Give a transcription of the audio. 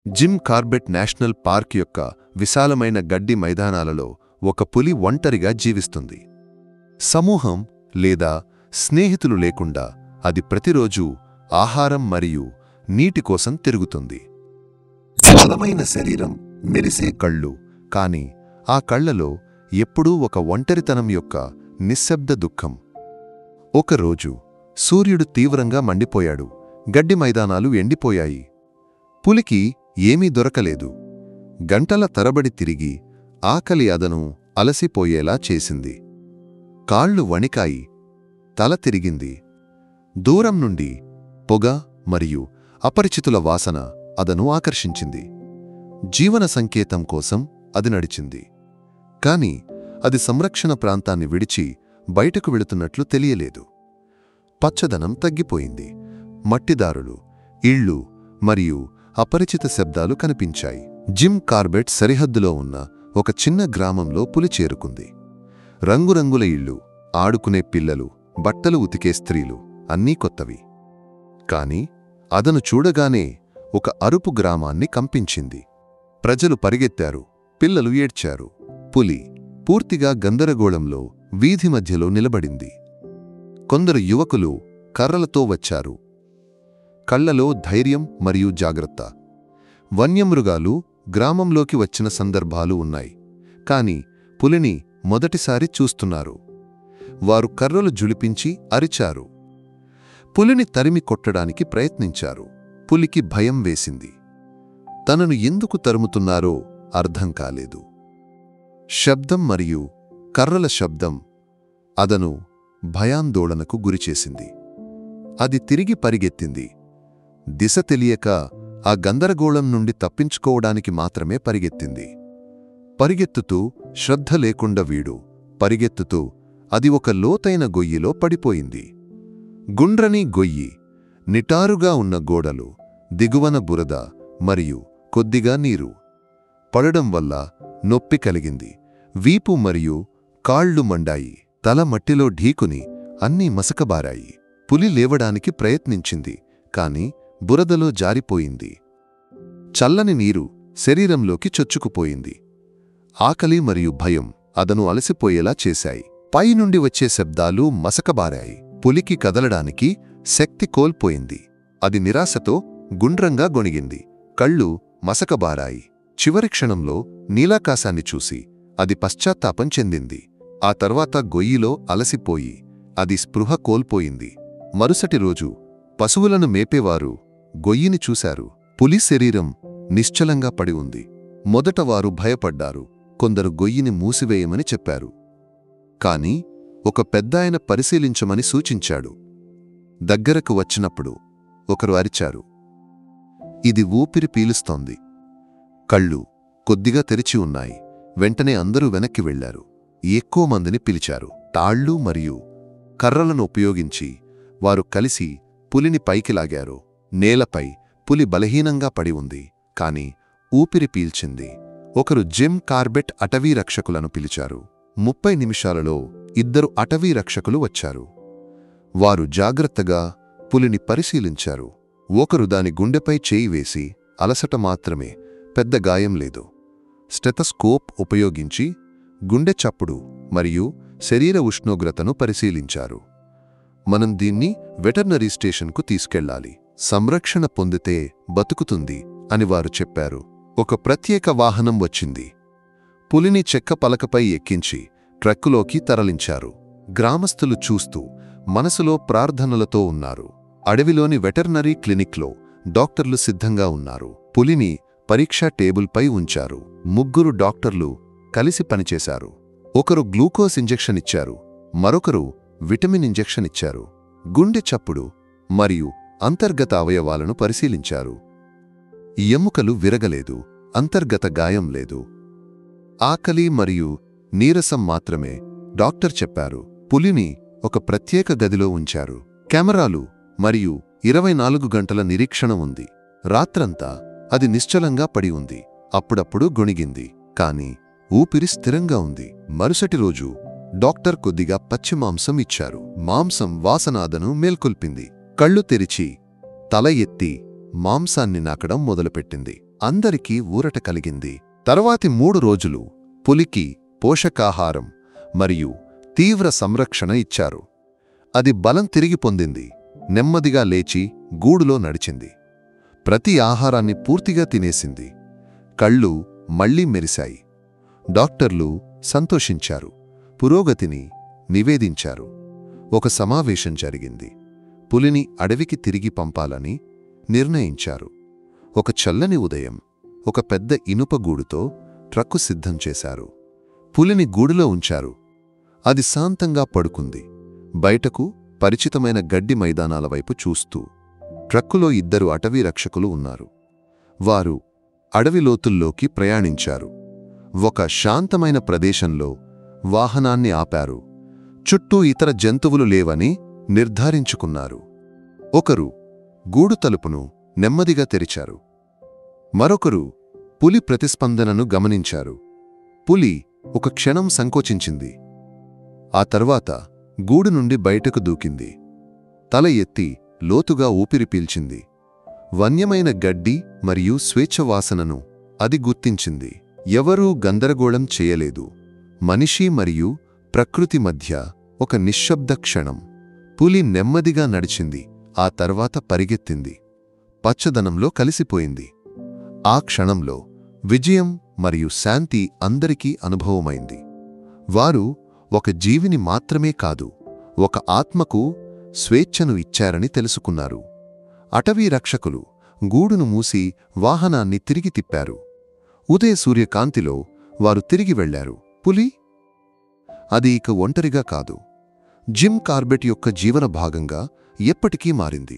Jim Corbett national park యొక్క విశాలమైన గడ్డి మైదానాలలో ఒక పులి ఒంటరిగా జీవిస్తుంది. సమూహం లేదా స్నేహితులు లేకుండా అది ప్రతిరోజూ ఆహారం మరియు నీటి కోసం తిరుగుతుంది. బలమైన శరీరం, మెరిసే కళ్ళు, కాని ఆ కళ్లలో ఎప్పుడూ ఒక ఒంటరితనం యొక్క నిశ్శబ్ద దుఃఖం. ఒకరోజు సూర్యుడు తీవ్రంగా మండిపోయాడు. గడ్డి మైదానాలు ఎండిపోయాయి. పులికి ఏమీ దొరకలేదు. గంటల తరబడి తిరిగి ఆకలి అదను అలసిపోయేలా చేసింది. కాళ్ళు వణికాయి, తల తిరిగింది. దూరం నుండి పొగ మరియు అపరిచితుల వాసన అదను ఆకర్షించింది. జీవన సంకేతం కోసం అది నడిచింది. కాని అది సంరక్షణ ప్రాంతాన్ని విడిచి బయటకు వెళుతున్నట్లు తెలియలేదు. పచ్చదనం తగ్గిపోయింది. మట్టిదారులు, ఇళ్ళు మరియు అపరిచిత శబ్దాలు కనిపించాయి. జిమ్ కార్బెట్ సరిహద్దులో ఉన్న ఒక చిన్న గ్రామంలో పులి చేరుకుంది. రంగురంగుల ఇళ్ళు, ఆడుకునే పిల్లలు, బట్టలు ఉతికే స్త్రీలు అన్నీ కొత్తవి. కాని అదను చూడగానే ఒక అరుపు గ్రామాన్ని కంపించింది. ప్రజలు పరిగెత్తారు, పిల్లలు ఏడ్చారు. పులి పూర్తిగా గందరగోళంలో వీధి మధ్యలో నిలబడింది. కొందరు యువకులు కర్రలతో వచ్చారు. కళ్లలో ధైర్యం మరియు జాగ్రత్త. వన్యమృగాలు గ్రామంలోకి వచ్చిన సందర్భాలు ఉన్నాయి, కాని పులిని మొదటిసారి చూస్తున్నారు. వారు కర్రలు జులిపించి అరిచారు. పులిని తరిమి కొట్టడానికి ప్రయత్నించారు. పులికి భయం వేసింది. తనను ఎందుకు తరుముతున్నారో అర్థం కాలేదు. శబ్దం మరియు కర్రల శబ్దం అదను భయాందోళనకు గురిచేసింది. అది తిరిగి పరిగెత్తింది. దిశ తెలియక ఆ గందరగోళం నుండి తప్పించుకోవడానికి మాత్రమే పరిగెత్తింది. పరిగెత్తుతూ శ్రద్ధ లేకుండా పరిగెత్తుతూ అది ఒక లోతైన గొయ్యిలో పడిపోయింది. గుండ్రని గొయ్యి, నిటారుగా ఉన్న గోడలు, దిగువన బురద మరియు కొద్దిగా నీరు. పడడం వల్ల నొప్పి కలిగింది. వీపు మరియు కాళ్ళు మండాయి. తల మట్టిలో ఢీకుని అన్నీ మసకబారాయి. పులి లేవడానికి ప్రయత్నించింది, కాని బురదలో జారిపోయింది. చల్లని నీరు శరీరంలోకి చొచ్చుకుపోయింది. ఆకలి మరియు భయం అదను అలసిపోయేలా చేశాయి. పైనుండి వచ్చే శబ్దాలు మసకబారాయి. పులికి కదలడానికి శక్తి కోల్పోయింది. అది నిరాశతో గుండ్రంగా గొణిగింది. కళ్ళు మసకబారాయి. చివరి క్షణంలో నీలాకాశాన్ని చూసి అది పశ్చాత్తాపం చెందింది. ఆ తర్వాత గొయ్యిలో అలసిపోయి అది స్పృహ కోల్పోయింది. మరుసటి రోజు పశువులను మేపేవారు గొయ్యిని చూశారు. పులి శరీరం నిశ్చలంగా పడి ఉంది. మొదట వారు భయపడ్డారు. కొందరు గొయ్యిని మూసివేయమని చెప్పారు. కాని ఒక పెద్దాయన పరిశీలించమని సూచించాడు. దగ్గరకు వచ్చినప్పుడు ఒకరు అరిచారు, ఇది ఊపిరి పీలుస్తోంది. కళ్ళు కొద్దిగా తెరిచి ఉన్నాయి. వెంటనే అందరూ వెనక్కి వెళ్లారు. ఎక్కువ మందిని పిలిచారు. తాళ్ళు మరియు కర్రలను ఉపయోగించి వారు కలిసి పులిని పైకి లాగారు. నేలపై పులి బలహీనంగా పడి ఉంది, కాని ఊపిరి పీల్చింది. ఒకరు జిమ్ కార్బెట్ అటవీ రక్షకులను పిలిచారు. 30 నిమిషాలలో 2 అటవీ రక్షకులు వచ్చారు. వారు జాగ్రత్తగా పులిని పరిశీలించారు. ఒకరు దాని గుండెపై చేయి వేసి, అలసట మాత్రమే, పెద్ద గాయం లేదు. స్టెతస్కోప్ ఉపయోగించి గుండె చప్పుడు మరియు శరీర ఉష్ణోగ్రతను పరిశీలించారు. మనం దీన్ని వెటర్నరీ స్టేషన్కు తీసుకెళ్లాలి. సంరక్షణ పొందితే బతుకుతుంది అని వారు చెప్పారు. ఒక ప్రత్యేక వాహనం వచ్చింది. పులిని చెక్క పలకపై ఎక్కించి ట్రక్కులోకి తరలించారు. గ్రామస్తులు చూస్తూ మనసులో ప్రార్థనలతో ఉన్నారు. అడవిలోని వెటర్నరీ క్లినిక్లో డాక్టర్లు సిద్ధంగా ఉన్నారు. పులిని పరీక్షా టేబుల్పై ఉంచారు. 3 డాక్టర్లు కలిసి పనిచేశారు. ఒకరు గ్లూకోజ్ ఇంజెక్షన్ ఇచ్చారు, మరొకరు విటమిన్ ఇంజెక్షన్ ఇచ్చారు. గుండె చప్పుడు మరియు అంతర్గత అవయవాలను పరిశీలించారు. ఎముకలు విరగలేదు, అంతర్గత గాయం లేదు. ఆకలి మరియు నీరసం మాత్రమే, డాక్టర్ చెప్పారు. పులిని ఒక ప్రత్యేక గదిలో ఉంచారు. కెమెరాలు మరియు 24 గంటల నిరీక్షణ ఉంది. రాత్రంతా అది నిశ్చలంగా పడి ఉంది. అప్పుడప్పుడు గొణిగింది, కాని ఊపిరి స్థిరంగా ఉంది. మరుసటి రోజు డాక్టర్ కొద్దిగా పచ్చి మాంసం ఇచ్చారు. మాంసం వాసనాదను మేల్కొల్పింది. కళ్ళు తెరిచి తల ఎత్తి మాంసాన్ని నాకడం మొదలుపెట్టింది. అందరికీ ఊరట కలిగింది. తర్వాతి 3 రోజులు పులికి పోషకాహారం మరియు తీవ్ర సంరక్షణ ఇచ్చారు. అది బలం తిరిగి పొందింది. నెమ్మదిగా లేచి గూడులో నడిచింది. ప్రతి ఆహారాన్ని పూర్తిగా తినేసింది. కళ్ళు మళ్లీ మెరిశాయి. డాక్టర్లు సంతోషించారు. పురోగతిని నివేదించారు. ఒక సమావేశం జరిగింది. పులిని అడవికి తిరిగి పంపాలని నిర్ణయించారు. ఒక చల్లని ఉదయం ఒక పెద్ద ఇనుప గూడుతో ట్రక్కు సిద్ధం చేశారు. పులిని గూడులో ఉంచారు. అది శాంతంగా పడుకుంది. బయటకు పరిచితమైన గడ్డి మైదానాల వైపు చూస్తూ. ట్రక్కులో 2 అటవీ రక్షకులు ఉన్నారు. వారు అడవి లోతుల్లోకి ప్రయాణించారు. ఒక శాంతమైన ప్రదేశంలో వాహనాన్ని ఆపారు. చుట్టూ ఇతర జంతువులు లేవని నిర్ధారించుకున్నారు. ఒకరు గూడు తలుపును నెమ్మదిగా తెరిచారు. మరొకరు పులి ప్రతిస్పందనను గమనించారు. పులి ఒక క్షణం సంకోచించింది. ఆ తర్వాత గూడు నుండి బయటకు దూకింది. తల ఎత్తి లోతుగా ఊపిరి పీల్చింది. వన్యమైన గడ్డి మరియు స్వేచ్ఛవాసనను అది గుర్తించింది. ఎవరూ గందరగోళం చేయలేదు. మనిషి మరియు ప్రకృతి మధ్య ఒక నిశ్శబ్ద క్షణం. పులి నెమ్మదిగా నడిచింది. ఆ తర్వాత పరిగెత్తింది. పచ్చదనంలో కలిసిపోయింది. ఆ క్షణంలో విజయం మరియు శాంతి అందరికీ అనుభవమైంది. వారు ఒక జీవిని మాత్రమే కాదు, ఒక ఆత్మకు స్వేచ్ఛను ఇచ్చారని తెలుసుకున్నారు. అటవీ రక్షకులు గూడును మూసి వాహనాన్ని తిరిగి తిప్పారు. ఉదయ సూర్యకాంతిలో వారు తిరిగి వెళ్లారు. పులి అది ఇక ఒంటరిగా కాదు, జిమ్ కార్బెట్ యొక్క జీవన భాగంగా ఎప్పటికీ మారింది.